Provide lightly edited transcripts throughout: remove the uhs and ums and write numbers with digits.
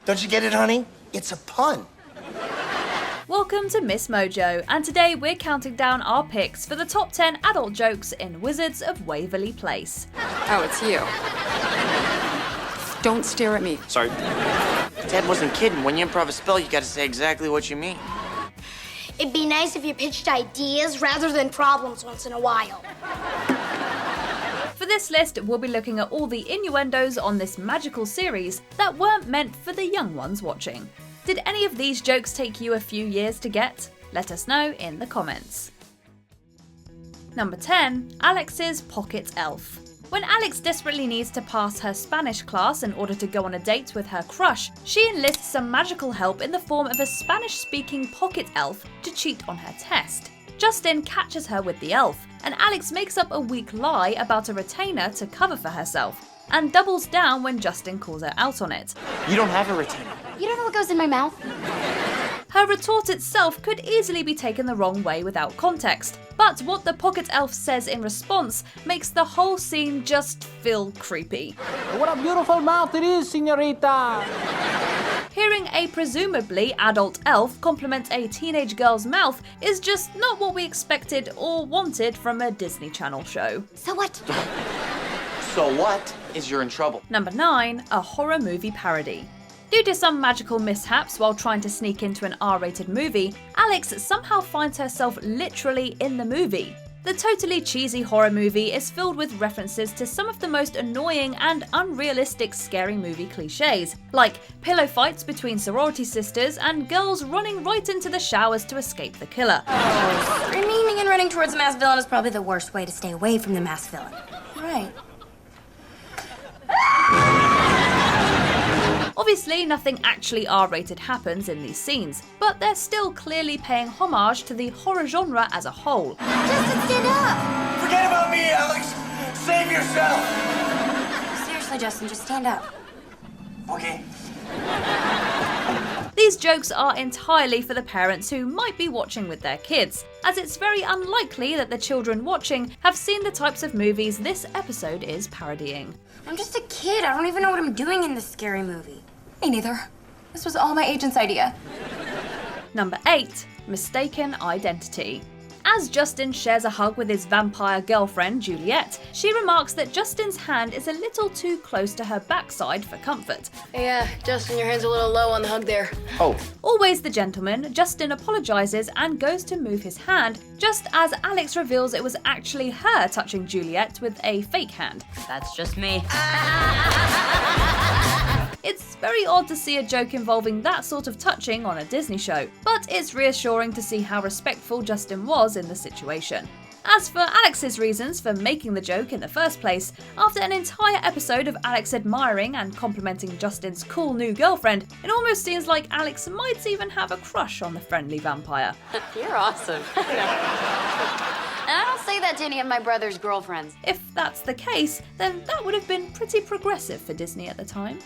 Don't you get it, honey? It's a pun. Welcome to MsMojo, and today we're counting down our picks for the top 10 adult jokes in Wizards of Waverly Place. Oh, it's you. Don't stare at me. Sorry. Dad wasn't kidding. When you improv a spell, you gotta say exactly what you mean. It'd be nice if you pitched ideas rather than problems once in a while. For this list, we'll be looking at all the innuendos on this magical series that weren't meant for the young ones watching. Did any of these jokes take you a few years to get? Let us know in the comments. Number 10. Alex's Pocket Elf. When Alex desperately needs to pass her Spanish class in order to go on a date with her crush, she enlists some magical help in the form of a Spanish-speaking pocket elf to cheat on her test. Justin catches her with the elf, and Alex makes up a weak lie about a retainer to cover for herself, and doubles down when Justin calls her out on it. You don't have a retainer. You don't know what goes in my mouth? Her retort itself could easily be taken the wrong way without context, but what the pocket elf says in response makes the whole scene just feel creepy. What a beautiful mouth it is, señorita! Hearing a presumably adult elf compliment a teenage girl's mouth is just not what we expected or wanted from a Disney Channel show. So what? So what is you're in trouble? Number 9. A horror movie parody. Due to some magical mishaps while trying to sneak into an R-rated movie, Alex somehow finds herself literally in the movie. The totally cheesy horror movie is filled with references to some of the most annoying and unrealistic scary movie cliches, like pillow fights between sorority sisters and girls running right into the showers to escape the killer. Screaming and running towards the masked villain is probably the worst way to stay away from the masked villain. Right. Obviously, nothing actually R-rated happens in these scenes, but they're still clearly paying homage to the horror genre as a whole. Justin, stand up! Forget about me, Alex. Save yourself. Seriously, Justin, just stand up. Okay. These jokes are entirely for the parents who might be watching with their kids, as it's very unlikely that the children watching have seen the types of movies this episode is parodying. I'm just a kid. I don't even know what I'm doing in this scary movie. Me neither. This was all my agent's idea. Number 8. Mistaken Identity. As Justin shares a hug with his vampire girlfriend, Juliet, she remarks that Justin's hand is a little too close to her backside for comfort. Yeah, Justin, your hand's a little low on the hug there. Oh. Always the gentleman, Justin apologizes and goes to move his hand, just as Alex reveals it was actually her touching Juliet with a fake hand. That's just me. It's very odd to see a joke involving that sort of touching on a Disney show, but it's reassuring to see how respectful Justin was in the situation. As for Alex's reasons for making the joke in the first place, after an entire episode of Alex admiring and complimenting Justin's cool new girlfriend, it almost seems like Alex might even have a crush on the friendly vampire. You're awesome. And I don't say that to any of my brother's girlfriends. If that's the case, then that would have been pretty progressive for Disney at the time.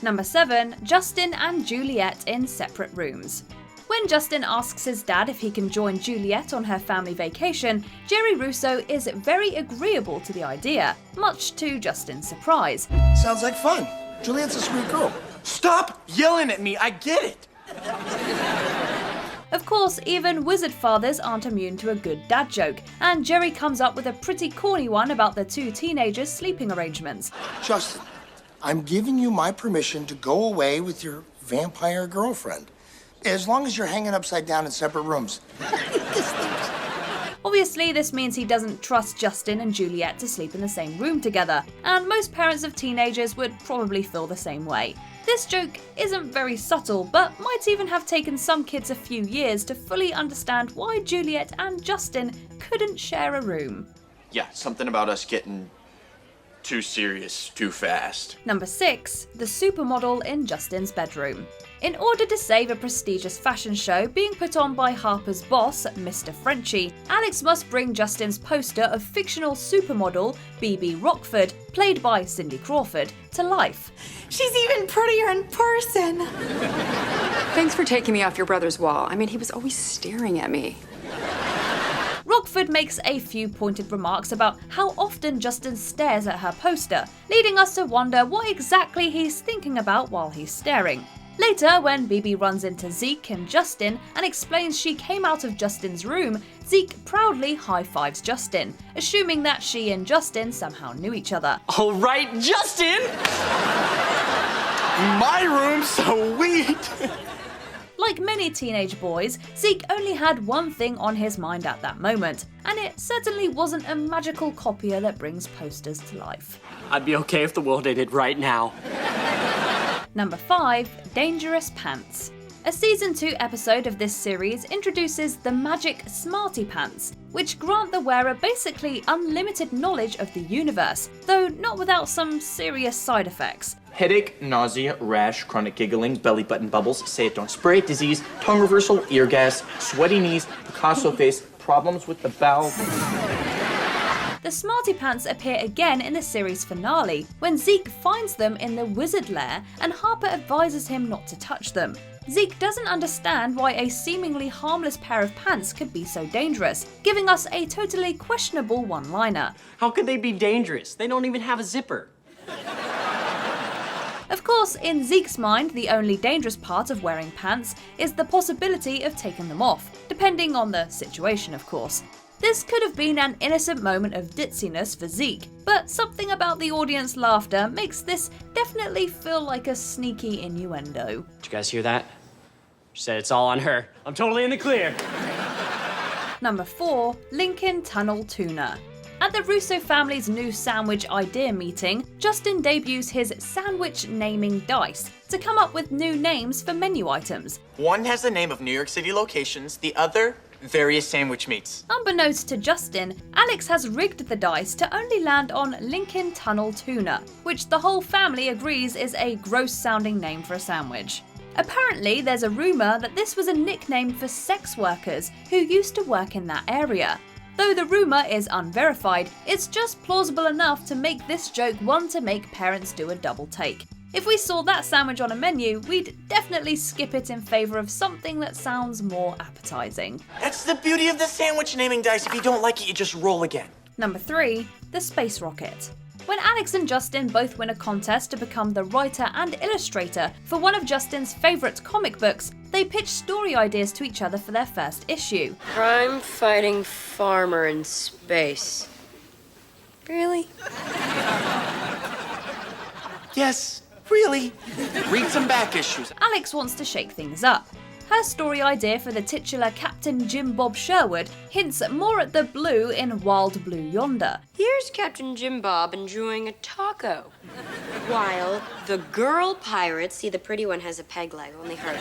Number 7. Justin and Juliet in separate rooms. When Justin asks his dad if he can join Juliet on her family vacation, Jerry Russo is very agreeable to the idea, much to Justin's surprise. Sounds like fun. Juliet's a sweet girl. Stop yelling at me. I get it. Of course, even wizard fathers aren't immune to a good dad joke, and Jerry comes up with a pretty corny one about the two teenagers' sleeping arrangements. Justin, I'm giving you my permission to go away with your vampire girlfriend, as long as you're hanging upside down in separate rooms. Obviously, this means he doesn't trust Justin and Juliet to sleep in the same room together, and most parents of teenagers would probably feel the same way. This joke isn't very subtle, but might even have taken some kids a few years to fully understand why Juliet and Justin couldn't share a room. Yeah, something about us getting too serious too fast. Number 6. The supermodel in Justin's bedroom. In order to save a prestigious fashion show being put on by Harper's boss, Mr. Frenchie, Alex must bring Justin's poster of fictional supermodel B.B. Rockford, played by Cindy Crawford, to life. She's even prettier in person. Thanks for taking me off your brother's wall. I mean, he was always staring at me. Rockford makes a few pointed remarks about how often Justin stares at her poster, leading us to wonder what exactly he's thinking about while he's staring. Later, when Bibi runs into Zeke and Justin and explains she came out of Justin's room, Zeke proudly high-fives Justin, assuming that she and Justin somehow knew each other. All right, Justin! My room, sweet! Like many teenage boys, Zeke only had one thing on his mind at that moment, and it certainly wasn't a magical copier that brings posters to life. I'd be okay if the world ended right now. Number 5. Dangerous Pants. A Season 2 episode of this series introduces the magic Smarty Pants, which grant the wearer basically unlimited knowledge of the universe, though not without some serious side effects. Headache, nausea, rash, chronic giggling, belly button bubbles, say it don't spray, disease, tongue reversal, ear gas, sweaty knees, Picasso face, problems with the bowel. The Smarty Pants appear again in the series finale, when Zeke finds them in the wizard lair and Harper advises him not to touch them. Zeke doesn't understand why a seemingly harmless pair of pants could be so dangerous, giving us a totally questionable one-liner. How could they be dangerous? They don't even have a zipper. Of course, in Zeke's mind, the only dangerous part of wearing pants is the possibility of taking them off, depending on the situation, of course. This could have been an innocent moment of ditziness for Zeke, but something about the audience laughter makes this definitely feel like a sneaky innuendo. Did you guys hear that? She said it's all on her. I'm totally in the clear. Number 4. Lincoln Tunnel Tuna. At the Russo family's new sandwich idea meeting, Justin debuts his sandwich naming dice to come up with new names for menu items. One has the name of New York City locations, the other, various sandwich meats. Unbeknownst to Justin, Alex has rigged the dice to only land on Lincoln Tunnel Tuna, which the whole family agrees is a gross-sounding name for a sandwich. Apparently, there's a rumour that this was a nickname for sex workers who used to work in that area. Though the rumour is unverified, it's just plausible enough to make this joke one to make parents do a double take. If we saw that sandwich on a menu, we'd definitely skip it in favour of something that sounds more appetising. That's the beauty of the sandwich naming dice. If you don't like it, you just roll again. Number 3. The Space Rocket. When Alex and Justin both win a contest to become the writer and illustrator for one of Justin's favourite comic books, they pitch story ideas to each other for their first issue. Crime-fighting farmer in space. Really? Yes, really. Read some back issues. Alex wants to shake things up. Her story idea for the titular Captain Jim Bob Sherwood hints more at the blue in Wild Blue Yonder. Here's Captain Jim Bob enjoying a taco. While the girl pirates, see the pretty one has a peg leg, only hers,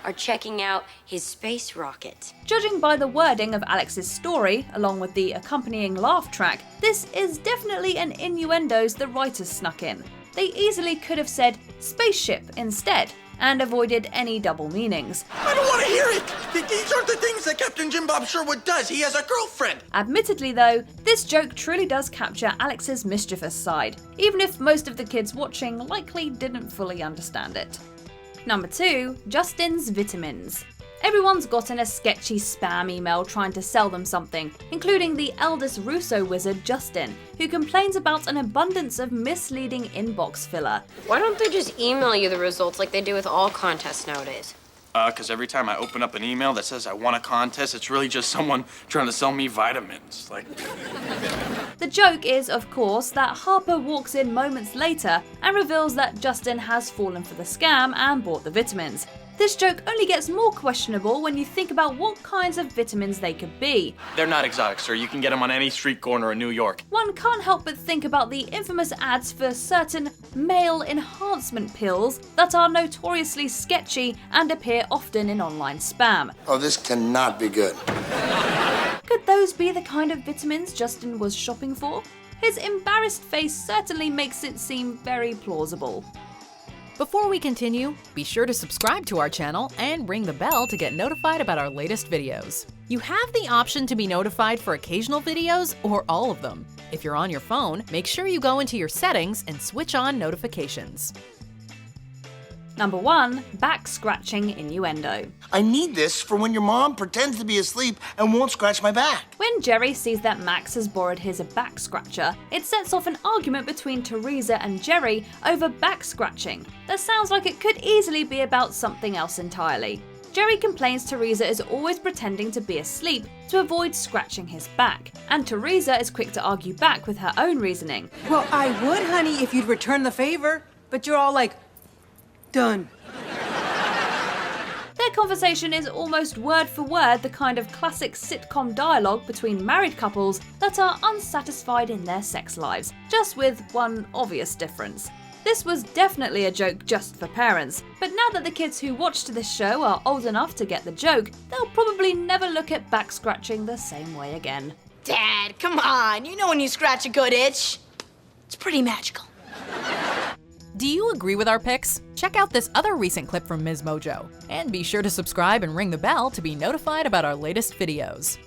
are checking out his space rocket. Judging by the wording of Alex's story, along with the accompanying laugh track, this is definitely an innuendos the writers snuck in. They easily could have said spaceship instead, and avoided any double meanings. I don't want to hear it! These aren't the things that Captain Jim Bob Sherwood does. He has a girlfriend. Admittedly though, this joke truly does capture Alex's mischievous side, even if most of the kids watching likely didn't fully understand it. Number 2. Justin's Vitamins. Everyone's gotten a sketchy spam email trying to sell them something, including the eldest Russo wizard Justin, who complains about an abundance of misleading inbox filler. Why don't they just email you the results like they do with all contests nowadays? Because every time I open up an email that says I won a contest, it's really just someone trying to sell me vitamins. The joke is, of course, that Harper walks in moments later and reveals that Justin has fallen for the scam and bought the vitamins. This joke only gets more questionable when you think about what kinds of vitamins they could be. They're not exotic, sir. You can get them on any street corner in New York. One can't help but think about the infamous ads for certain male enhancement pills that are notoriously sketchy and appear often in online spam. Oh, this cannot be good. Could those be the kind of vitamins Justin was shopping for? His embarrassed face certainly makes it seem very plausible. Before we continue, be sure to subscribe to our channel and ring the bell to get notified about our latest videos. You have the option to be notified for occasional videos or all of them. If you're on your phone, make sure you go into your settings and switch on notifications. Number 1. Back scratching innuendo. I need this for when your mom pretends to be asleep and won't scratch my back. When Jerry sees that Max has borrowed his back scratcher, it sets off an argument between Teresa and Jerry over back scratching that sounds like it could easily be about something else entirely. Jerry complains Teresa is always pretending to be asleep to avoid scratching his back, and Teresa is quick to argue back with her own reasoning. Well, I would, honey, if you'd return the favor, but you're all like, done. Their conversation is almost word for word the kind of classic sitcom dialogue between married couples that are unsatisfied in their sex lives, just with one obvious difference. This was definitely a joke just for parents, but now that the kids who watched this show are old enough to get the joke, they'll probably never look at back scratching the same way again. Dad, come on. You know when you scratch a good itch. It's pretty magical. Do you agree with our picks? Check out this other recent clip from MsMojo, and be sure to subscribe and ring the bell to be notified about our latest videos.